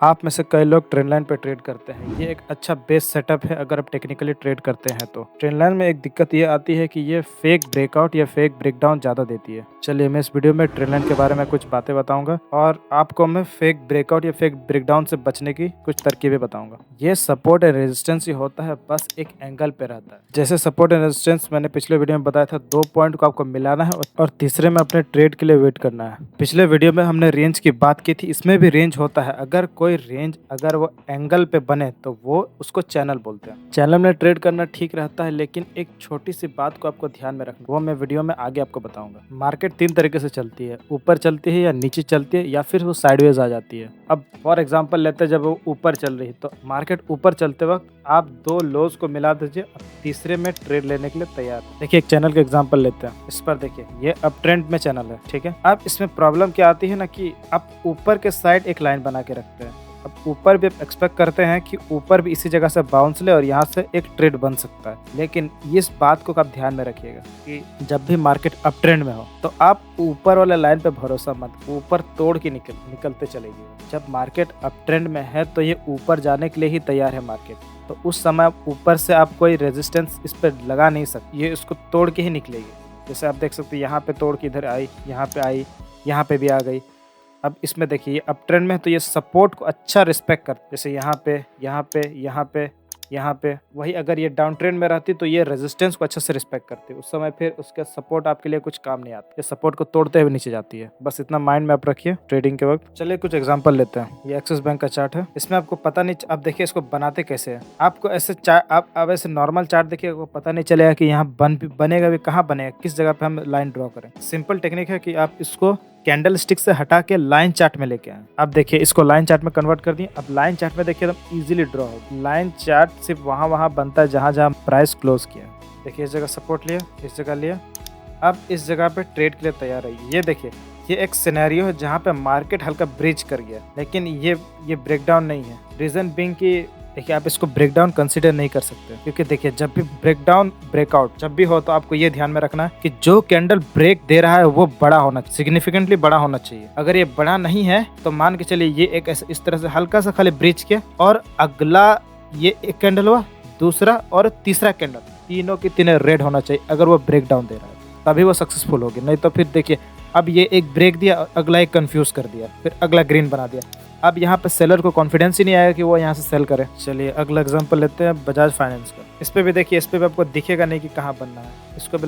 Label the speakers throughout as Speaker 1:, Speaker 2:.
Speaker 1: आप में से कई लोग ट्रेंड लाइन पे ट्रेड करते हैं। ये एक अच्छा बेस सेटअप है अगर आप टेक्निकली ट्रेड करते हैं तो। ट्रेंड लाइन में एक दिक्कत ये आती है कि ये फेक ब्रेकआउट या फेक ब्रेकडाउन ज़्यादा देती है। चलिए मैं इस वीडियो में ट्रेंड लाइन के बारे में कुछ बातें बताऊंगा और आपको मैं फेक ब्रेकआउट या फेक ब्रेकडाउन से बचने की कुछ तरकीबें बताऊंगा। ये सपोर्ट एंड रेजिस्टेंस ही होता है, बस एक एंगल पे रहता है। जैसे सपोर्ट एंड रेजिस्टेंस मैंने पिछले वीडियो में बताया था, 2 पॉइंट को आपको मिलाना है और तीसरे में अपने ट्रेड के लिए वेट करना है। पिछले वीडियो में हमने रेंज की बात की थी, इसमें भी रेंज होता है। अगर कोई रेंज अगर वो एंगल पे बने तो वो उसको चैनल बोलते हैं। चैनल में ट्रेड करना ठीक रहता है, लेकिन एक छोटी सी बात को आपको ध्यान में रखना, वो मैं वीडियो में आगे आपको बताऊंगा। मार्केट 3 तरीके से चलती है, ऊपर चलती है या नीचे चलती है या फिर वो साइडवेज आ जाती है। अब फॉर एग्जांपल लेते हैं, जब वो ऊपर चल रही है तो मार्केट ऊपर चलते वक्त आप 2 लोज को मिला दीजिए, अब तीसरे में ट्रेड लेने के लिए तैयार। देखिए एक चैनल का एग्जांपल लेते हैं। इस पर देखिए ये अप ट्रेंड में चैनल है, ठीक है। अब इसमें प्रॉब्लम क्या आती है ना कि आप ऊपर के साइड एक लाइन बना के रखते हैं। अब ऊपर भी एक्सपेक्ट करते हैं कि ऊपर भी इसी जगह से बाउंस ले और यहाँ से एक ट्रेड बन सकता है, लेकिन इस बात को आप ध्यान में रखिएगा कि जब भी मार्केट अप ट्रेंड में हो तो आप ऊपर वाले लाइन पे भरोसा मत, ऊपर तोड़ के निकलते चलेगी। जब मार्केट अप ट्रेंड में है तो ये ऊपर जाने के लिए ही तैयार है मार्केट, तो उस समय ऊपर से आप कोई रेजिस्टेंस इस पर लगा नहीं सकते, ये इसको तोड़ के ही निकलेगी। जैसे आप देख सकते हैं यहाँ पे तोड़ के इधर आई, यहाँ पे आई, यहाँ पे भी आ गई। अब इसमें देखिए ये अप ट्रेंड में है तो ये सपोर्ट को अच्छा रिस्पेक्ट कर, जैसे यहाँ पे, यहाँ पे, यहाँ पे, यहाँ पे। वही अगर ये डाउन ट्रेंड में रहती तो ये रेजिस्टेंस को अच्छे से रिस्पेक्ट करती, उस समय फिर उसका सपोर्ट आपके लिए कुछ काम नहीं आता, ये सपोर्ट को तोड़ते हुए नीचे जाती है। बस इतना माइंड में आप रखिए ट्रेडिंग के वक्त। चलिए कुछ एग्जांपल लेते हैं। ये एक्सिस बैंक का चार्ट है, इसमें आपको पता नहीं, आप देखिए इसको बनाते कैसे है। आपको ऐसे आप ऐसे नॉर्मल चार्ट देखिए, आपको पता नहीं चलेगा कि यहाँ बनेगा भी, कहाँ बनेगा, किस जगह पे हम लाइन ड्रॉ करें। सिंपल टेक्निक है कि आप इसको कैंडल स्टिक से हटा के लाइन चार्ट में लेके आए। अब देखिए इसको लाइन चार्ट में कन्वर्ट कर दिए। अब लाइन चार्ट में देखिए एकदम इजीली ड्रॉ हो। लाइन चार्ट सिर्फ वहां बनता है जहां प्राइस क्लोज किया। देखिए इस जगह सपोर्ट लिया, इस जगह लिया, अब इस जगह पे ट्रेड के लिए तैयार है। ये देखिए ये एक सिनेरियो है जहाँ पे मार्केट हल्का ब्रिज कर गया, लेकिन ये ब्रेकडाउन नहीं है। रीजन बीइंग कि देखिए आप इसको ब्रेकडाउन कंसीडर नहीं कर सकते, क्योंकि देखिए जब भी ब्रेकडाउन ब्रेकआउट जब भी हो तो आपको ये ध्यान में रखना है कि जो कैंडल ब्रेक दे रहा है वो बड़ा होना, सिग्निफिकेंटली बड़ा होना चाहिए। अगर ये बड़ा नहीं है तो मान के चलिए ये एक इस तरह से हल्का सा खाली ब्रिज किया और अगला ये एक कैंडल हुआ, दूसरा और तीसरा कैंडल, तीनों की तीनों रेड होना चाहिए। अगर वो ब्रेकडाउन दे रहा है तभी वो सक्सेसफुल होगी, नहीं तो फिर देखिए अब ये एक ब्रेक दिया, अगला एक कंफ्यूज कर दिया, फिर अगला ग्रीन बना दिया। अब यहाँ पे सेलर को कॉन्फिडेंस ही नहीं आएगा कि वो यहाँ से सेल करे। चलिए अगला एग्जांपल लेते हैं बजाज फाइनेंस का। इस पे भी देखिए, इस पे भी आपको दिखेगा नहीं कि कहाँ बनना है। इसको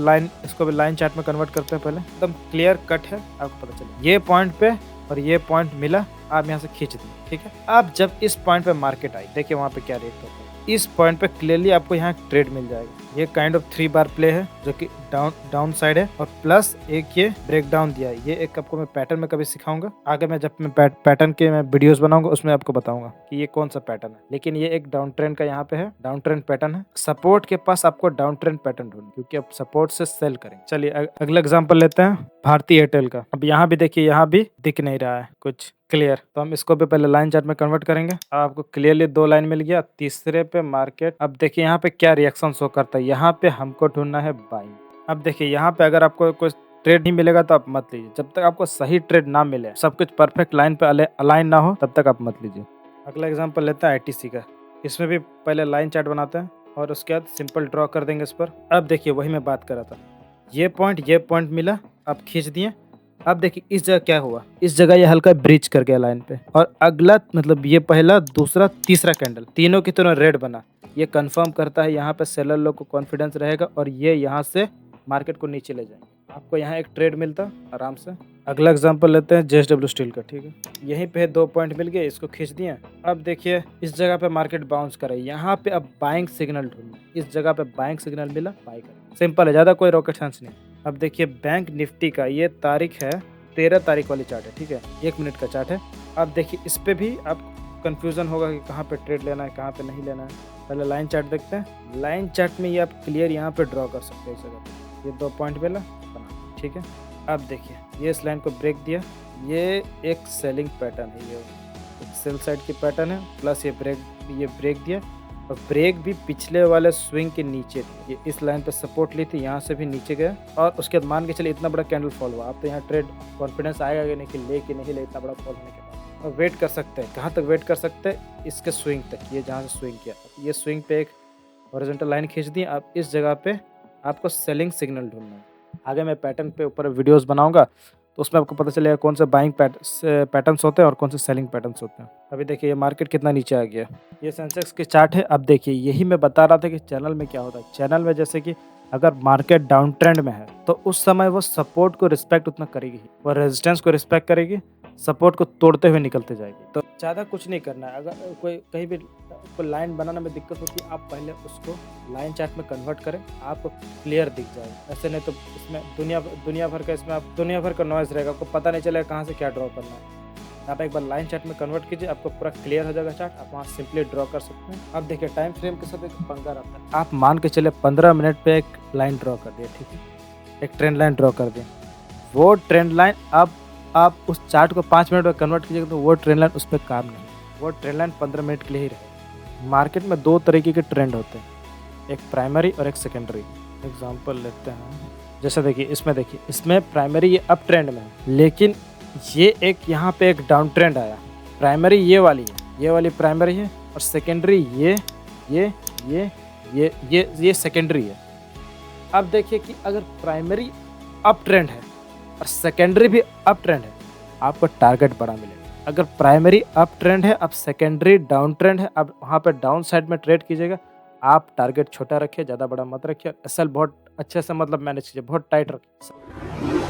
Speaker 1: भी लाइन चार्ट में कन्वर्ट करते हैं। पहले एकदम क्लियर कट है, आपको पता चले ये पॉइंट पे और ये पॉइंट मिला, आप यहाँ से खींच दिए, ठीक है। अब जब इस पॉइंट पे मार्केट आई, देखिए वहाँ पे क्या रेट होता है, इस पॉइंट पे क्लियरली आपको यहाँ ट्रेड मिल जाएगा। ये काइंड ऑफ 3 बार प्ले है जो कि डाउन साइड है, और प्लस एक ये ब्रेक डाउन दिया है। ये एक आपको मैं पैटर्न में कभी सिखाऊंगा आगे, मैं जब मैं पैटर्न के मैं वीडियोस बनाऊंगा उसमें आपको बताऊंगा कि ये कौन सा पैटर्न है। लेकिन ये एक डाउन ट्रेंड का यहाँ पे है, डाउन ट्रेंड पैटर्न है। सपोर्ट के पास आपको डाउन ट्रेंड पैटर्न ढूंढना, क्योंकि आप सपोर्ट से सेल करेंगे। चलिए अगला एग्जाम्पल लेते हैं भारती एयरटेल का। अब यहाँ भी देखिए, यहाँ भी दिख नहीं रहा है कुछ क्लियर, तो हम इसको भी पहले लाइन चार्ट में कन्वर्ट करेंगे। आपको क्लियरली 2 लाइन मिल गया। तीसरे पे मार्केट, अब देखिए यहाँ पे क्या रिएक्शन शो करता है। यहाँ पे हमको ढूंढना है बाइंग। अब देखिए यहाँ पे अगर आपको कोई ट्रेड नहीं मिलेगा तो आप मत लीजिए, जब तक आपको सही ट्रेड ना मिले, सब कुछ परफेक्ट लाइन पे अलाइन ना हो, तब तक आप मत लीजिए। अगला एग्जांपल लेते हैं आईटीसी का। इसमें भी पहले लाइन चार्ट बनाते हैं और उसके बाद सिंपल ड्रॉ कर देंगे इस पर। अब देखिए वही मैं बात कर रहा था, ये पॉइंट मिला, आप खींच दिए। अब देखिए इस जगह क्या हुआ, इस जगह ये हल्का ब्रिज कर गया लाइन पे, और अगला मतलब ये पहला, दूसरा, तीसरा कैंडल, तीनों की तरह रेड बना। ये कंफर्म करता है यहाँ पे सेलर लोग को कॉन्फिडेंस रहेगा और ये यहाँ से मार्केट को नीचे ले जाएंगे। आपको यहाँ एक ट्रेड मिलता आराम से। अगला एग्जांपल लेते हैं जेएसडब्ल्यू स्टील का, ठीक है। यहीं पे 2 पॉइंट मिल गए, इसको खींच दिए। अब देखिए इस जगह पे मार्केट बाउंस करे, यहाँ पे अब बाइंग सिग्नल ढूंढना। इस जगह पे बाइंग सिग्नल मिला, बाई कर, सिंपल है, ज़्यादा कोई रॉकेट साइंस नहीं। अब देखिए बैंक निफ्टी का ये तारीख है 13 तारीख वाली चार्ट है, ठीक है, 1 मिनट का चार्ट है। अब देखिए इस पे भी आप कंफ्यूजन होगा कि कहाँ पे ट्रेड लेना है, कहाँ पे नहीं लेना है। पहले लाइन चार्ट देखते हैं। लाइन चार्ट में ये आप क्लियर यहाँ पे ड्रॉ कर सकते हैं। इस जगह पे ये 2 पॉइंट मिला, बना, ठीक है। अब देखिए ये इस लाइन को ब्रेक दिया, ये एक सेलिंग पैटर्न है, ये एक सेल साइड की पैटर्न है, प्लस ये ब्रेक दिया, और ब्रेक भी पिछले वाले स्विंग के नीचे थी। ये इस लाइन पे सपोर्ट ली थी, यहाँ से भी नीचे गया, और उसके बाद मान के चलिए इतना बड़ा कैंडल फॉल हुआ। अब तो यहाँ ट्रेड कॉन्फिडेंस आएगा कि नहीं कि ले कि नहीं ले, इतना बड़ा फॉल होने के बाद। वेट कर सकते हैं। कहाँ तक वेट कर सकते हैं? इसके स्विंग तक, ये जहाँ से स्विंग किया, ये स्विंग पे एक हॉरिजॉन्टल लाइन खींच दी। अब इस जगह पे आपको सेलिंग सिग्नल ढूंढना है। आगे मैं पैटर्न पे ऊपर वीडियोस बनाऊंगा तो उसमें आपको पता चलेगा कौन से बाइंग पैटर्न्स होते हैं और कौन से सेलिंग पैटर्न्स होते हैं। अभी देखिए ये मार्केट कितना नीचे आ गया। ये सेंसेक्स की चार्ट है। अब देखिए यही मैं बता रहा था कि चैनल में क्या होता है। चैनल में जैसे कि अगर मार्केट डाउन ट्रेंड में है तो उस समय वो सपोर्ट को रिस्पेक्ट उतना करेगी, वो रेजिस्टेंस को रिस्पेक्ट करेगी, सपोर्ट को तोड़ते हुए निकलते जाएगी। तो ज़्यादा कुछ नहीं करना है। अगर कोई कहीं भी कोई लाइन बनाने में दिक्कत होती है, आप पहले उसको लाइन चार्ट में कन्वर्ट करें, आपको क्लियर दिख जाएगा। ऐसे नहीं तो इसमें दुनिया भर का इसमें आप दुनिया भर का नॉइज़ रहेगा, आपको पता नहीं चलेगा कहाँ से क्या ड्रॉ करना है। आप एक बार लाइन चार्ट में कन्वर्ट कीजिए, आपको पूरा क्लियर हो जाएगा चार्ट, आप वहाँ सिंपली ड्रॉ कर सकते हैं। अब देखिए टाइम फ्रेम के साथ एक पंगा रहता है। आप मान के चले 15 मिनट पे एक लाइन ड्रॉ कर दिए, ठीक है, एक ट्रेंड लाइन ड्रॉ कर दिए। वो ट्रेंड लाइन अब आप उस चार्ट को 5 मिनट में कन्वर्ट कीजिएगा तो वो ट्रेंड लाइन उस पर काम नहीं, वो ट्रेंड लाइन 15 मिनट के लिए ही रहेगा। मार्केट में 2 तरीके के ट्रेंड होते हैं, एक प्राइमरी और एक सेकेंडरी। एग्जांपल लेते हैं, जैसे देखिए इसमें प्राइमरी ये अप ट्रेंड में है, लेकिन ये एक यहाँ पे एक डाउन ट्रेंड आया। प्राइमरी ये वाली है, ये वाली प्राइमरी है, और सेकेंडरी ये सेकेंडरी है। अब देखिए कि अगर प्राइमरी अप ट्रेंड है और सेकेंडरी भी अप ट्रेंड है, आपको टारगेट बड़ा मिलेगा। अगर प्राइमरी अप ट्रेंड है, अब सेकेंडरी डाउन ट्रेंड है, अब वहाँ पे डाउन साइड में ट्रेड कीजिएगा। आप टारगेट छोटा रखिए, ज़्यादा बड़ा मत रखिए। एसएल बहुत अच्छे से मतलब मैनेज कीजिए, बहुत टाइट रखिए।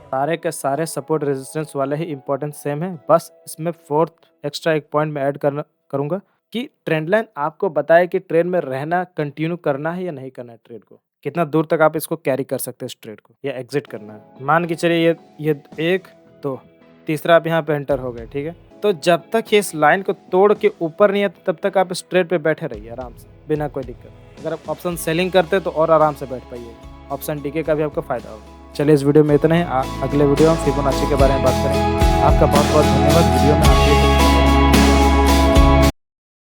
Speaker 1: सारे के सारे सपोर्ट रेजिस्टेंस वाले ही इंपॉर्टेंट सेम है। बस इसमें 4th एक्स्ट्रा एक पॉइंट में ऐड करूँगा कि ट्रेंड लाइन आपको बताए कि ट्रेड में रहना, कंटिन्यू करना है या नहीं करना है, ट्रेड को कितना दूर तक आप इसको कैरी कर सकते हैं, इस ट्रेड को, या एग्जिट करना है। मान के चलिए ये 1 2 तीसरा आप यहाँ पे एंटर हो गए, ठीक है। तो जब तक ये इस लाइन को तोड़ के ऊपर नहीं है तब तक आप इस ट्रेड पे बैठे रहिए आराम से, बिना कोई दिक्कत। अगर आप ऑप्शन सेलिंग करते तो और आराम से बैठ पाइएगा, ऑप्शन डीके का भी आपको फायदा होगा। चलिए इस वीडियो में इतना ही। अगले वीडियो में फिबोनाची के बारे में बात करेंगे। आपका बहुत बहुत धन्यवाद। वीडियो में आप